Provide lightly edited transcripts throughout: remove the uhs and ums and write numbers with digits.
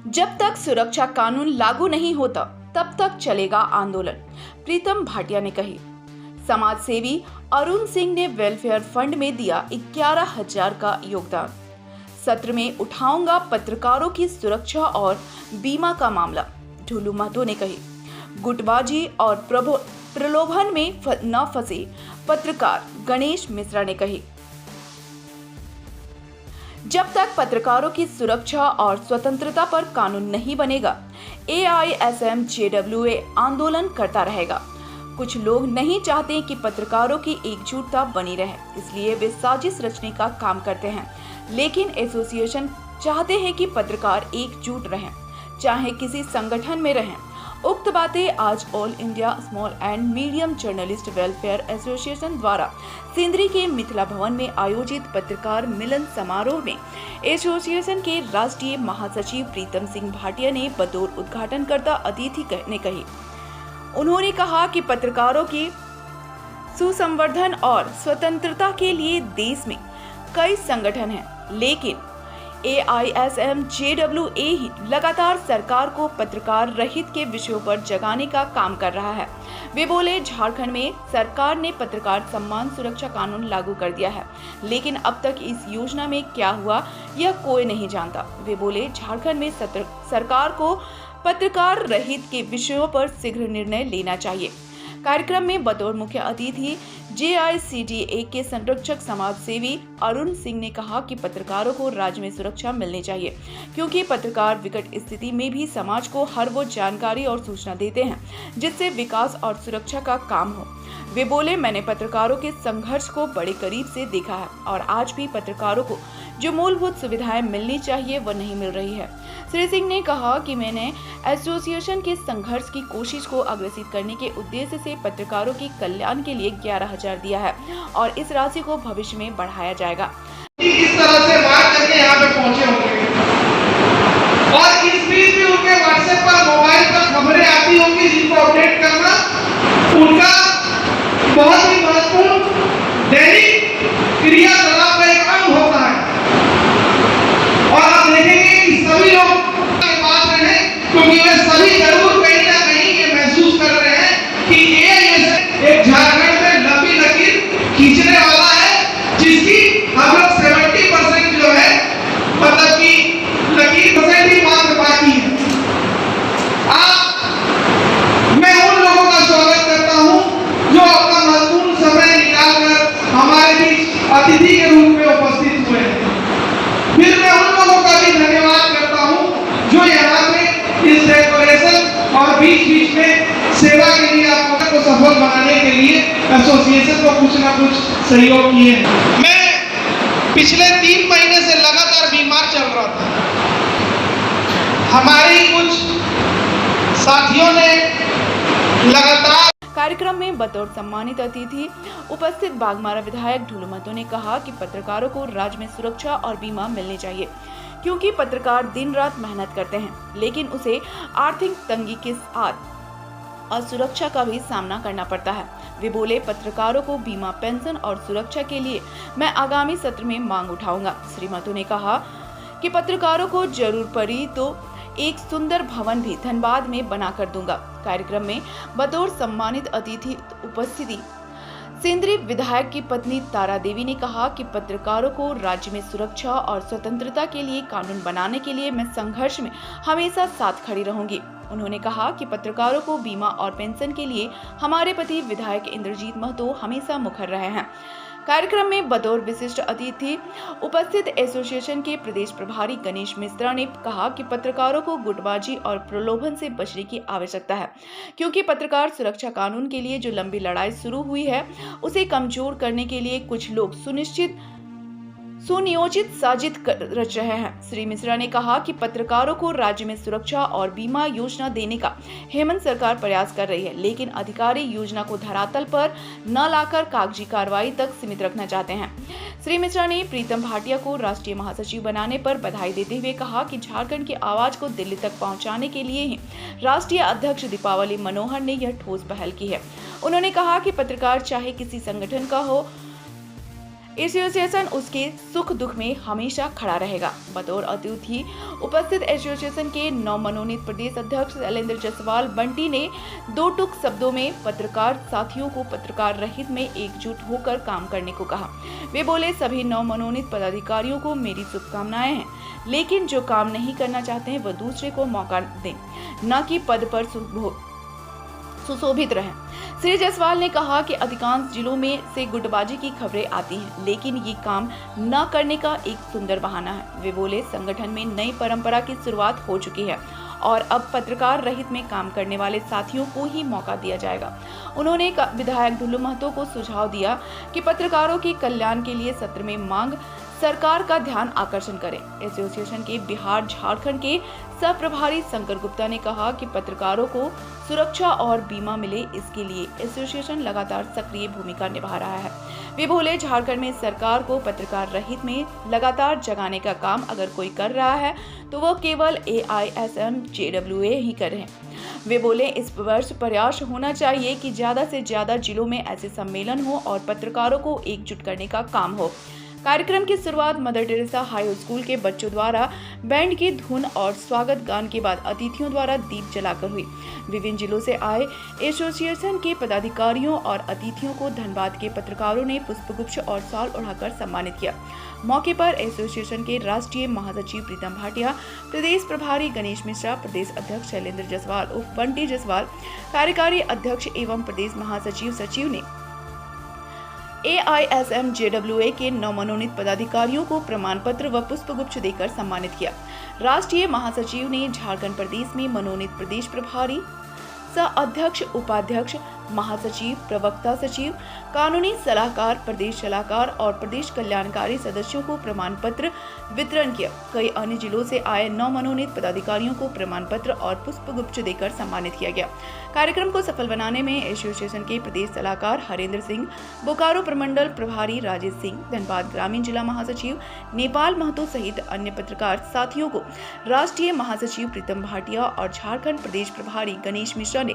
जब तक सुरक्षा कानून लागू नहीं होता तब तक चलेगा आंदोलन, प्रीतम भाटिया ने कही। समाज सेवी अरुण सिंह ने वेलफेयर फंड में दिया 11,000 का योगदान। सत्र में उठाऊंगा पत्रकारों की सुरक्षा और बीमा का मामला, ढुलू महतो ने कही। गुटबाजी और प्रलोभन में न फंसे पत्रकार, गणेश मिश्रा ने कही। जब तक पत्रकारों की सुरक्षा और स्वतंत्रता पर कानून नहीं बनेगा, AISMJWA आंदोलन करता रहेगा। कुछ लोग नहीं चाहते कि पत्रकारों की एकजुटता बनी रहे, इसलिए वे साजिश रचने का काम करते हैं। लेकिन एसोसिएशन चाहते हैं कि पत्रकार एकजुट रहें, चाहे किसी संगठन में रहें। उक्त बातें आज all India small and medium journalist welfare association द्वारा सिंदरी के मिथिला भवन में आयोजित पत्रकार मिलन समारोह में एसोसिएशन के राष्ट्रीय महासचिव प्रीतम सिंह भाटिया ने बतौर उद्घाटनकर्ता अतिथि ने कही। उन्होंने कहा कि पत्रकारों की सुसंवर्धन और स्वतंत्रता के लिए देश में कई संगठन हैं, लेकिन AISMJWA ही लगातार सरकार को पत्रकार रहित के विषयों पर जगाने का काम कर रहा है। वे बोले, झारखंड में सरकार ने पत्रकार सम्मान सुरक्षा कानून लागू कर दिया है, लेकिन अब तक इस योजना में क्या हुआ यह कोई नहीं जानता। वे बोले, झारखंड में सरकार को पत्रकार रहित के विषयों पर शीघ्र निर्णय लेना चाहिए। कार्यक्रम में बतौर मुख्य अतिथि JICDA के संरक्षक समाज सेवी अरुण सिंह ने कहा कि पत्रकारों को राज्य में सुरक्षा मिलनी चाहिए, क्योंकि पत्रकार विकट स्थिति में भी समाज को हर वो जानकारी और सूचना देते हैं जिससे विकास और सुरक्षा का काम हो। वे बोले, मैंने पत्रकारों के संघर्ष को बड़े करीब से देखा है और आज भी पत्रकारों को जो मूलभूत सुविधाएं मिलनी चाहिए वह नहीं मिल रही है। श्री सिंह ने कहा कि मैंने एसोसिएशन के संघर्ष की कोशिश को अग्रसित करने के उद्देश्य से पत्रकारों के कल्याण के लिए 11,000 दिया है और इस राशि को भविष्य में बढ़ाया जाएगा। इस तरह से बात करके यहाँ पे पहुंचे होंगे और इस बीच भी उनके व्हाट्सएप पर, मोबाइल पर खबरें आती होंगी जिनको अपडेट करना उनका बहुत ही महत्वपूर्ण दैनिक क्रियाकलाप का एक अंग होता है। और आप देखेंगे कि सभी लोग बात रहे, क्योंकि वे सभी जरूर कहीं ना कहीं ये महसूस कर रहे हैं कि ये एक झारखंड में लंबी लकीर खींचने वाला है, जिसकी हम लोग 70% जो है, मतलब कि लकीर परसेंट ही मात्र बाकी है। मैं उन लोगों का स्वागत करता हूं जो अपना महत्वपूर्ण समय निकालकर हमारे बीच अतिथि के रूप में उपस्थित हुए हैं। फिर मैं उन लोगों का भी धन्यवाद करता हूं जो यहाँ पे इस डेकोरेशन और बीच बीच में सेवा के लिए आपको सफल बनाने के लिए एसोसिएशन को कुछ ना कुछ सहयोग किए। मैं पिछले 3 महीने से लगातार बीमार चल रहा था। हमारे कुछ साथियों ने लगातार कार्यक्रम में बतौर सम्मानित अतिथि उपस्थित बाघमारा विधायक ढुलू महतो ने कहा कि पत्रकारों को राज्य में सुरक्षा और बीमा मिलनी चाहिए, क्योंकि पत्रकार दिन रात मेहनत करते हैं, लेकिन उसे आर्थिक तंगी के साथ असुरक्षा का भी सामना करना पड़ता है। वे बोले, पत्रकारों को बीमा, पेंशन और सुरक्षा के लिए मैं आगामी सत्र में मांग उठाऊंगा। श्री महतो ने कहा कि पत्रकारों को जरूर पड़ी तो एक सुंदर भवन भी धनबाद में बनाकर दूंगा। कार्यक्रम में बतौर सम्मानित अतिथि उपस्थिति सिंदरी विधायक की पत्नी तारा देवी ने कहा कि पत्रकारों को राज्य में सुरक्षा और स्वतंत्रता के लिए कानून बनाने के लिए मैं संघर्ष में हमेशा साथ खड़ी रहूंगी। उन्होंने कहा कि पत्रकारों को बीमा और पेंशन के लिए हमारे पति विधायक इंद्रजीत महतो हमेशा मुखर रहे हैं। कार्यक्रम में बतौर विशिष्ट अतिथि उपस्थित एसोसिएशन के प्रदेश प्रभारी गणेश मिश्रा ने कहा कि पत्रकारों को गुटबाजी और प्रलोभन से बचने की आवश्यकता है, क्योंकि पत्रकार सुरक्षा कानून के लिए जो लंबी लड़ाई शुरू हुई है उसे कमजोर करने के लिए कुछ लोग सुनियोजित साजिश रच रहे हैं। श्री मिश्रा ने कहा कि पत्रकारों को राज्य में सुरक्षा और बीमा योजना देने का हेमंत सरकार प्रयास कर रही है, लेकिन अधिकारी योजना को धरातल पर न लाकर कागजी कार्रवाई तक सीमित रखना चाहते हैं। श्री मिश्रा ने प्रीतम भाटिया को राष्ट्रीय महासचिव बनाने पर बधाई देते हुए कहा कि झारखंड की आवाज को दिल्ली तक पहुंचाने के लिए ही राष्ट्रीय अध्यक्ष दीपावली मनोहर ने यह ठोस पहल की है। उन्होंने कहा कि पत्रकार चाहे किसी संगठन का हो, एसोसिएशन उसके सुख दुख में हमेशा खड़ा रहेगा। बतौर अतिथि उपस्थित एसोसिएशन के नवमनोनीत प्रदेश अध्यक्ष शैलेंद्र जायसवाल बंटी ने दो टूक शब्दों में पत्रकार साथियों को पत्रकार रहित में एकजुट होकर काम करने को कहा। वे बोले, सभी नवमनोनीत पदाधिकारियों को मेरी शुभकामनाएं हैं, लेकिन जो काम नहीं करना चाहते हैं वह दूसरे को मौका दें, न कि पद पर सुशोभित रहें। श्री जायसवाल ने कहा कि अधिकांश जिलों में से गुटबाजी की खबरें आती हैं, लेकिन ये काम न करने का एक सुंदर बहाना है। वे बोले, संगठन में नई परंपरा की शुरुआत हो चुकी है और अब पत्रकार रहित में काम करने वाले साथियों को ही मौका दिया जाएगा। उन्होंने विधायक ढुल्लू महतो को सुझाव दिया कि पत्रकारों के कल्याण के लिए सत्र में मांग सरकार का ध्यान आकर्षण करें। एसोसिएशन के बिहार झारखंड के सह प्रभारी शंकर गुप्ता ने कहा कि पत्रकारों को सुरक्षा और बीमा मिले, इसके लिए एसोसिएशन लगातार सक्रिय भूमिका निभा रहा है। वे बोले, झारखंड में सरकार को पत्रकार रहित में लगातार जगाने का काम अगर कोई कर रहा है तो वह केवल AISMJWA ही कर रहे हैं। वे बोले, इस वर्ष प्रयास होना चाहिए कि ज्यादा से ज्यादा जिलों में ऐसे सम्मेलन हो और पत्रकारों को एकजुट करने का काम हो। कार्यक्रम की शुरुआत मदर टेरेसा हाई स्कूल के बच्चों द्वारा बैंड की धुन और स्वागत गान के बाद अतिथियों द्वारा दीप जलाकर हुई। विभिन्न जिलों से आए एसोसिएशन के पदाधिकारियों और अतिथियों को धनबाद के पत्रकारों ने पुष्पगुच्छ और शॉल ओढ़ाकर सम्मानित किया। मौके पर एसोसिएशन के राष्ट्रीय महासचिव प्रीतम भाटिया, प्रदेश प्रभारी गणेश मिश्रा, प्रदेश अध्यक्ष शैलेंद्र जायसवाल उर्फ बंटी जायसवाल, कार्यकारी अध्यक्ष एवं प्रदेश महासचिव सचिव ने AISMJWA के नवमनोनीत पदाधिकारियों को प्रमाण पत्र व पुष्पगुच्छ देकर सम्मानित किया। राष्ट्रीय महासचिव ने झारखंड प्रदेश में मनोनीत प्रदेश प्रभारी, सह अध्यक्ष, उपाध्यक्ष, महासचिव, प्रवक्ता सचिव, कानूनी सलाहकार, प्रदेश सलाहकार और प्रदेश कल्याणकारी सदस्यों को प्रमाण पत्र वितरण किया। कई अन्य जिलों से आए नवमनोनीत पदाधिकारियों को प्रमाण पत्र और पुष्पगुच्छ देकर सम्मानित किया गया। कार्यक्रम को सफल बनाने में एसोसिएशन के प्रदेश सलाहकार हरेंद्र सिंह, बोकारो प्रमंडल प्रभारी राजेश सिंह, धनबाद ग्रामीण जिला महासचिव नेपाल महतो सहित अन्य पत्रकार साथियों को राष्ट्रीय महासचिव प्रीतम भाटिया और झारखंड प्रदेश प्रभारी गणेश मिश्रा ने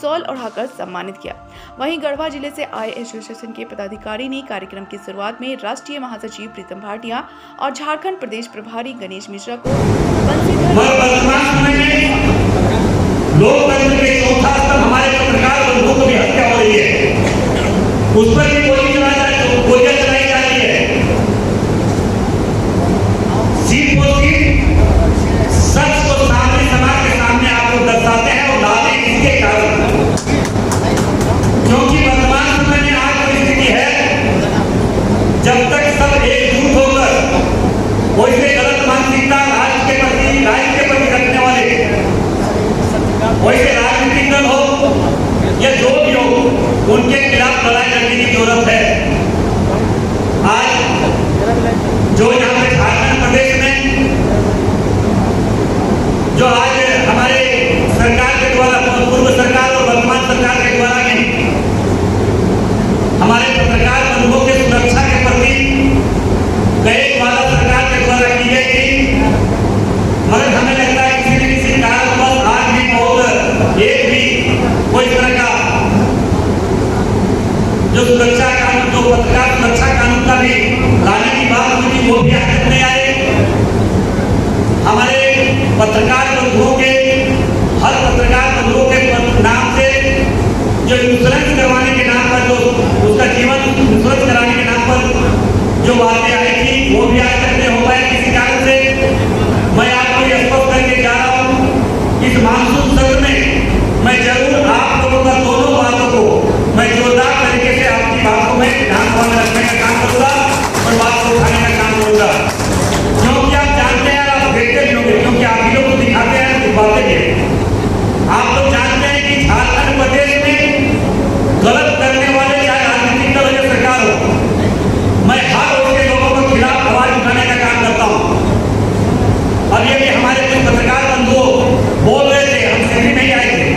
शॉल ओढ़ाकर सम्मानित किया। वहीं गढ़वा जिले से आए एसोसिएशन के पदाधिकारी ने कार्यक्रम की शुरुआत में राष्ट्रीय महासचिव प्रीतम भाटिया और झारखंड प्रदेश प्रभारी गणेश मिश्रा को लोकतंत्र के चौथा स्तंभ हमारे पत्रकार बंधुओं की हत्या हो रही है, उस पर भी गोलियां चलाई जा रही है। सीट को सीट सच को सामने समाज के सामने आप लोग दर्शाते हैं और लाते हैं इसके कारण, क्योंकि वर्तमान समय में आज परिस्थिति है जब तक सब एकजुट होकर कोई से गलत मानसिकता राज्य के प्रति रखने वाले, वैसे राजनीतिक दल हो या जो भी हो, उनके खिलाफ लड़ाई लड़ने की जरूरत है। आज जो यहाँ पे झारखंड प्रदेश में जो आज हमारे सरकार के द्वारा, पूर्व सरकार और वर्तमान सरकार के द्वारा भी हमारे पत्रकार बंधुओं की सुरक्षा के प्रति कई वादा सरकार के द्वारा की गई थी, मगर हमें लगता है किसी न किसी कारणवश आज भी बहुत एक भी कोई तरह का जो सुरक्षा कानून, जो पत्रकार सुरक्षा कानून का भी लाने की बात हुई थी, वो भी आगे नहीं आए। हमारे पत्रकार बंधुओं के, हर पत्रकार बंधुओं के नाम से जो इंश्योरेंस करवाने के नाम पर, जो उसका जीवन इंश्योरेंस कराने के नाम पर जो बातें आई थी, वो भी आज तक नहीं हो पाए किसी कारण से। मैं आपको ये स्पष्ट करके जा रहा हूँ, इस मानसून सत्र में मैं जरूर आप लोगों का दोनों बातों को मैं जोरदार तरीके से आपकी बातों में ध्यान में रखने का काम करूंगा और बात को उठाने का काम करूंगा, क्योंकि आप जानते हैं, आप देखते भी होंगे, क्योंकि आप ही लोग को दिखाते हैं कुछ बातें भी। आप लोग जानते हैं कि झारखंड प्रदेश में गलत करने वाले चाहे राजनीतिक दल या सरकार हो, मैं हर उसके लोगों के खिलाफ आवाज उठाने का काम करता हूँ। अब ये भी हमारे कुछ पत्रकार बंधु बोल रहे थे, हम दिल्ली नहीं आए थे,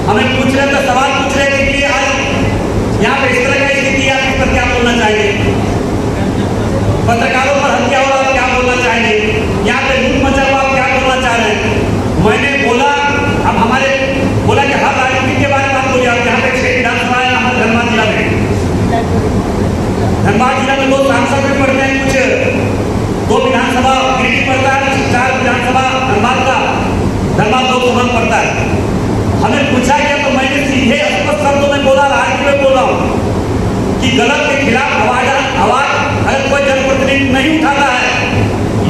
हमें पूछ रहे थे, सवाल पूछ रहे थे कि आज यहाँ पे इस तरह का स्थिति, आप इस पर क्या बोलना चाहेंगे, पत्रकारों पर हत्या हो, आप क्या बोलना चाहेंगे, यहाँ पे लूट मचा हुआ, आप क्या बोलना चाह रहे हैं। मैंने बोला, अब हमारे बोला कि हर राजनीति के बारे में आप बोलिए। आप यहाँ पे 6 विधानसभा है हमारे धनबाद जिला में, धनबाद दो सांसद भी पढ़ते हैं, कुछ 2 विधानसभा गिरिडीह पड़ता है, 4 विधानसभा धनबाद लोकसभा पड़ता है। हमें पूछा गया तो मैंने सीधे स्पष्ट शब्दों में बोला, आज भी मैं बोल रहा हूँ कि गलत के खिलाफ आवाज अगर कोई जनप्रतिनिधि नहीं उठाता है,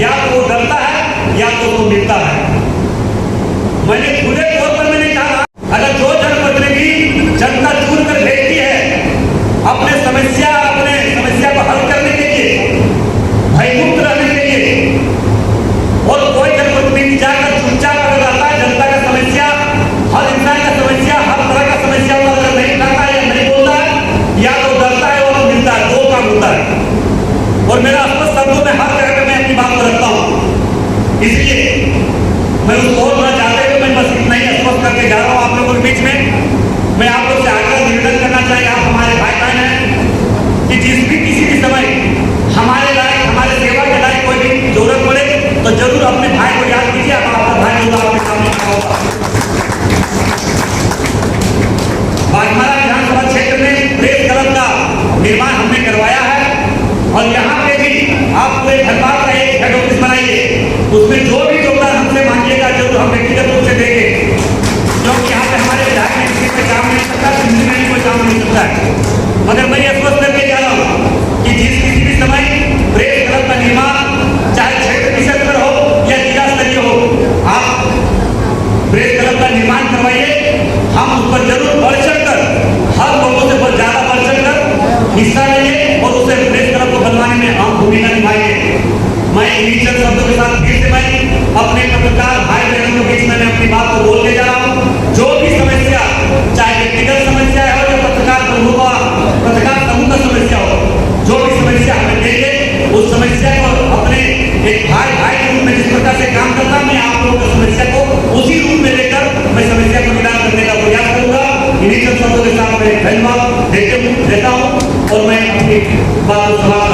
या तो वो डरता है या तो वो मिलता है। मैंने खुले तौर पर मैंने कहा, अगर जो जनप्रतिनिधि जनता चुन कर भेजती है अपने समस्या को हल करने के लिए, भयमुक्त रहने के लिए, और कोई जनप्रतिनिधि जाकर चुपचाप अगर रहता है, जनता का समस्या, हर इंसान का समस्या, हर तरह का समस्या अगर नहीं उठाता है या नहीं बोलता है, या तो डरता है और मिलता है, 2 काम होता है। और मेरा स्पष्ट शब्दों में हर जगह पे मैं अपनी बात को रखता हूँ, इसलिए मैं उसको और ना चाहते हुए मैं बस इतना ही स्पष्ट करके जा रहा हूँ आप लोगों के बीच में। मैं आप लोग से आग्रह निवेदन करना चाहिए, आप हमारे भाई बहन हैं, कि जिस भी किसी भी समय हमारे लायक, हमारे सेवा के लायक कोई भी जरूरत पड़े तो जरूर अपने भाई को याद कीजिए, आपका भाई होगा, आपके सामने खड़ा होगा। बागमारा विधानसभा क्षेत्र में प्रेस क्लब का निर्माण हमने करवाया है, और यहाँ पे भी आप पूरे धनबाद का एक हेड ऑफिस बनाइए, उसमें जो भी योगदान हमसे मांगिएगा जरूर हम व्यक्तिगत रूप से देंगे, क्योंकि यहाँ पे हमारे विधायक में किसी कोई काम नहीं सकता, किसी में कोई काम नहीं सकता है। मगर मैं ये स्पष्ट करके जा रहा हूँ कि जिस किसी भी समय प्रेस क्लब का निर्माण, चाहे क्षेत्र स्तर पर हो या जिला स्तरीय हो, आप प्रेस क्लब का निर्माण करवाइए। हम उस पर जरूर बढ़ चढ़कर, हर लोगों से ज्यादा बढ़ चढ़कर हिस्सा लेंगे और उसे प्रेस क्लब को बनवाने में अहम भूमिका निभाएंगे। मैं इन्हीं चंद शब्दों के साथ फिर से मैं अपने पत्रकार भाई बहनों के बीच में अपनी बात को बोलने जा रहा हूँ। जो भी समस्या, चाहे व्यक्तिगत समस्या हो या पत्रकार समूह का समस्या हो, जो भी समस्या हमें देंगे, उस समस्या को अपने एक भाई के रूप में जिस प्रकार से काम करता, मैं आप लोगों की समस्या को उसी रूप में लेकर मैं समस्या को निदान करने का प्रयास करूंगा। इन्हीं चंद शब्दों के साथ मैं धन्यवाद देता हूँ और मैं अपनी बात को समाप्त